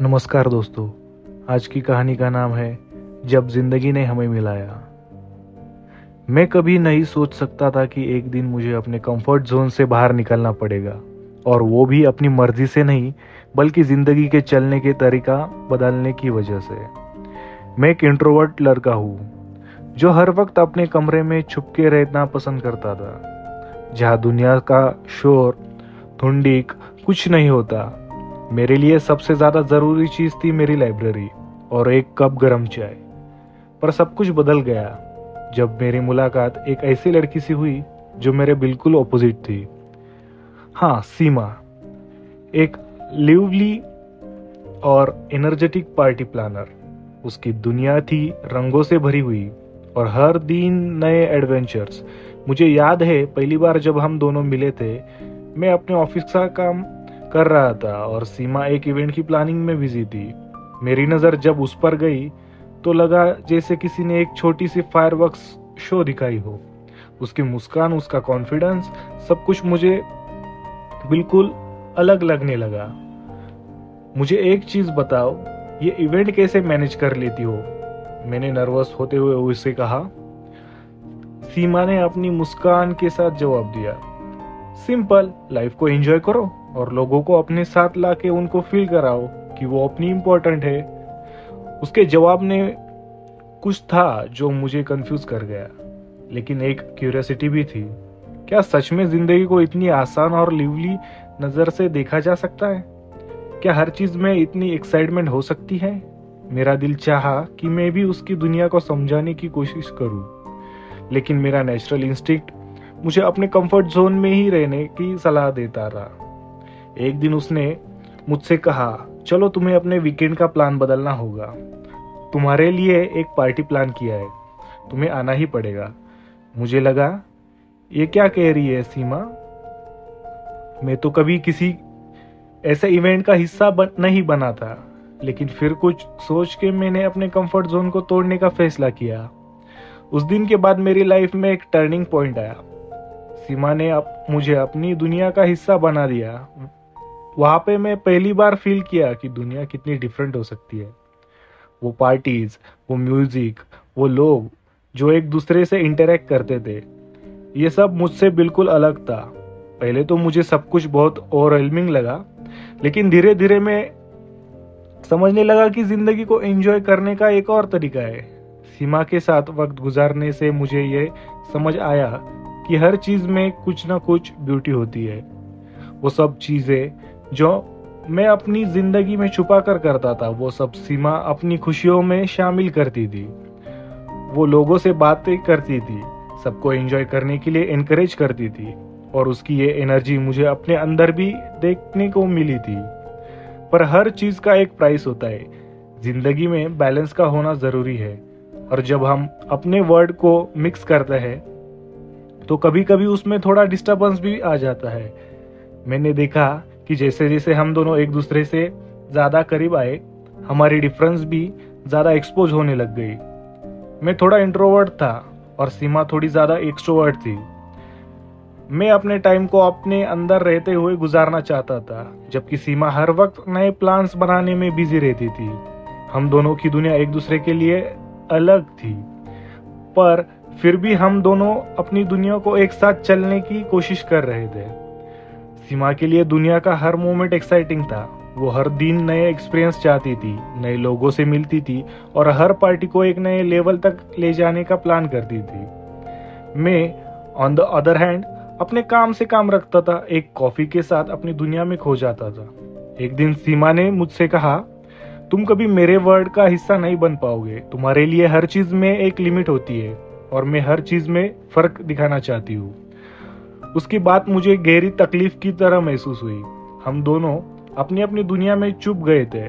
नमस्कार दोस्तों। आज की कहानी का नाम है जब जिंदगी ने हमें मिलाया। मैं कभी नहीं सोच सकता था कि एक दिन मुझे अपने कंफर्ट जोन से बाहर निकलना पड़ेगा, और वो भी अपनी मर्जी से नहीं, बल्कि जिंदगी के चलने के तरीका बदलने की वजह से। मैं एक इंट्रोवर्ट लड़का हूँ जो हर वक्त अपने कमरे में छुप के रहना पसंद करता था, जहाँ दुनिया का शोर धुंडीक कुछ नहीं होता। मेरे लिए सबसे ज़्यादा ज़रूरी चीज़ थी मेरी लाइब्रेरी और एक कप गर्म चाय। पर सब कुछ बदल गया जब मेरी मुलाकात एक ऐसी लड़की से हुई जो मेरे बिल्कुल ऑपोजिट थी। हाँ, सीमा, एक लिवली और एनर्जेटिक पार्टी प्लानर। उसकी दुनिया थी रंगों से भरी हुई और हर दिन नए एडवेंचर्स। मुझे याद है पहली बार जब हम दोनों मिले थे, मैं अपने ऑफिस का काम कर रहा था और सीमा एक इवेंट की प्लानिंग में बिजी थी। मेरी नज़र जब उस पर गई तो लगा जैसे किसी ने एक छोटी सी फायरवर्क्स शो दिखाई हो। उसकी मुस्कान, उसका कॉन्फिडेंस, सब कुछ मुझे बिल्कुल अलग लगने लगा। मुझे एक चीज़ बताओ, ये इवेंट कैसे मैनेज कर लेती हो? मैंने नर्वस होते हुए उससे कहा। सीमा ने अपनी मुस्कान के साथ जवाब दिया, सिंपल, लाइफ को एंजॉय करो और लोगों को अपने साथ लाके उनको फील कराओ कि वो अपनी इम्पोर्टेंट है। उसके जवाब ने कुछ था जो मुझे कंफ्यूज कर गया, लेकिन एक क्यूरियोसिटी भी थी। क्या सच में जिंदगी को इतनी आसान और लिवली नजर से देखा जा सकता है? क्या हर चीज में इतनी एक्साइटमेंट हो सकती है? मेरा दिल चाहा कि मैं भी उसकी दुनिया को समझाने की कोशिश करूं, लेकिन मेरा नेचुरल इंस्टिंक्ट मुझे अपने कंफर्ट जोन में ही रहने की सलाह देता रहा। एक दिन उसने मुझसे कहा, चलो तुम्हें अपने वीकेंड का प्लान बदलना होगा। तुम्हारे लिए एक पार्टी प्लान किया है, तुम्हें आना ही पड़ेगा। मुझे लगा, ये क्या कह रही है सीमा? मैं तो कभी किसी ऐसे इवेंट का हिस्सा नहीं बना था। लेकिन फिर कुछ सोच के मैंने अपने कंफर्ट जोन को तोड़ने का फैसला किया। उस दिन के बाद मेरी लाइफ में एक टर्निंग पॉइंट आया। सीमा ने मुझे अपनी दुनिया का हिस्सा बना दिया। वहां पे मैं पहली बार फील किया कि दुनिया कितनी डिफरेंट हो सकती है। वो पार्टीज, वो म्यूजिक, वो लोग जो एक दूसरे से इंटरेक्ट करते थे, ये सब मुझसे बिल्कुल अलग था। पहले तो मुझे सब कुछ बहुत ओवरवेलमिंग लगा, लेकिन धीरे धीरे मैं समझने लगा कि जिंदगी को एंजॉय करने का एक और तरीका है। सीमा के साथ वक्त गुजारने से मुझे ये समझ आया कि हर चीज में कुछ ना कुछ ब्यूटी होती है। वो सब चीजें जो मैं अपनी जिंदगी में छुपा कर करता था, वो सब सीमा अपनी खुशियों में शामिल करती थी। वो लोगों से बातें करती थी, सबको एंजॉय करने के लिए एनकरेज करती थी, और उसकी ये एनर्जी मुझे अपने अंदर भी देखने को मिली थी। पर हर चीज का एक प्राइस होता है। जिंदगी में बैलेंस का होना जरूरी है, और जब हम अपने वर्ड को मिक्स करते हैं तो कभी कभी उसमें थोड़ा डिस्टर्बेंस भी आ जाता है। मैंने देखा कि जैसे जैसे हम दोनों एक दूसरे से ज्यादा करीब आए, हमारी डिफरेंस भी ज्यादा एक्सपोज होने लग गई। मैं थोड़ा इंट्रोवर्ट था और सीमा थोड़ी ज्यादा एक्सट्रोवर्ट थी। मैं अपने टाइम को अपने अंदर रहते हुए गुजारना चाहता था, जबकि सीमा हर वक्त नए प्लान्स बनाने में बिजी रहती थी। हम दोनों की दुनिया एक दूसरे के लिए अलग थी, पर फिर भी हम दोनों अपनी दुनिया को एक साथ चलने की कोशिश कर रहे थे। सीमा के लिए दुनिया का हर मोमेंट एक्साइटिंग था। वो हर दिन नए एक्सपीरियंस चाहती थी, नए लोगों से मिलती थी और हर पार्टी को एक नए लेवल तक ले जाने का प्लान करती थी। मैं ऑन द अदर हैंड अपने काम से काम रखता था, एक कॉफी के साथ अपनी दुनिया में खो जाता था। एक दिन सीमा ने मुझसे कहा, तुम कभी मेरे वर्ल्ड का हिस्सा नहीं बन पाओगे। तुम्हारे लिए हर चीज में एक लिमिट होती है और मैं हर चीज में फर्क दिखाना चाहती हूँ। उसकी बात मुझे गहरी तकलीफ की तरह महसूस हुई। हम दोनों अपनी अपनी दुनिया में चुप गए थे।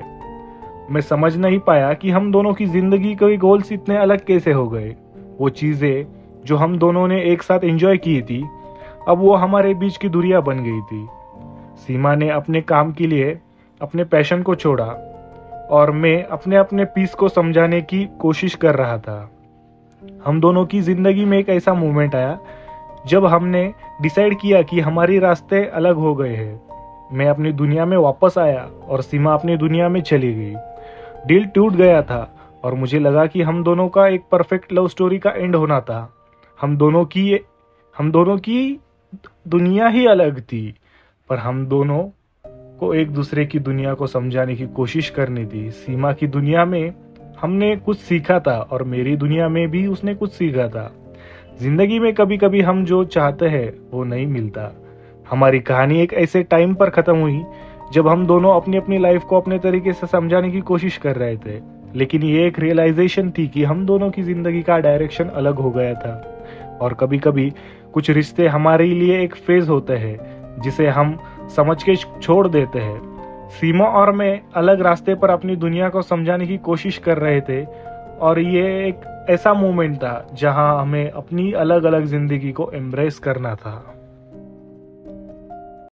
मैं समझ नहीं पाया कि हम दोनों की जिंदगी के गोल्स इतने अलग कैसे हो गए। वो चीजें जो हम दोनों ने एक साथ एंजॉय की थी, अब वो हमारे बीच की दूरियां बन गई थी। सीमा ने अपने काम के लिए अपने पैशन को छोड़ा और मैं अपने अपने पीस को समझाने की कोशिश कर रहा था। हम दोनों की जिंदगी में एक ऐसा मोमेंट आया जब हमने डिसाइड किया कि हमारी रास्ते अलग हो गए हैं। मैं अपनी दुनिया में वापस आया और सीमा अपनी दुनिया में चली गई। दिल टूट गया था और मुझे लगा कि हम दोनों का एक परफेक्ट लव स्टोरी का एंड होना था। हम दोनों की दुनिया ही अलग थी, पर हम दोनों को एक दूसरे की दुनिया को समझाने की कोशिश करनी थी। सीमा की दुनिया में हमने कुछ सीखा था और मेरी दुनिया में भी उसने कुछ सीखा था। जिंदगी में कभी कभी हम जो चाहते हैं वो नहीं मिलता। हमारी कहानी एक ऐसे टाइम पर खत्म हुई जब हम दोनों अपनी अपनी लाइफ को अपने तरीके से समझाने की कोशिश कर रहे थे, लेकिन ये एक रियलाइजेशन थी कि हम दोनों की जिंदगी का डायरेक्शन अलग हो गया था। और कभी कभी कुछ रिश्ते हमारे लिए एक फेज होते हैं जिसे हम समझ के छोड़ देते हैं। सीमा और मैं अलग रास्ते पर अपनी दुनिया को समझाने की कोशिश कर रहे थे और ये एक ऐसा मोमेंट था जहां हमें अपनी अलग अलग जिंदगी को एम्ब्रेस करना था।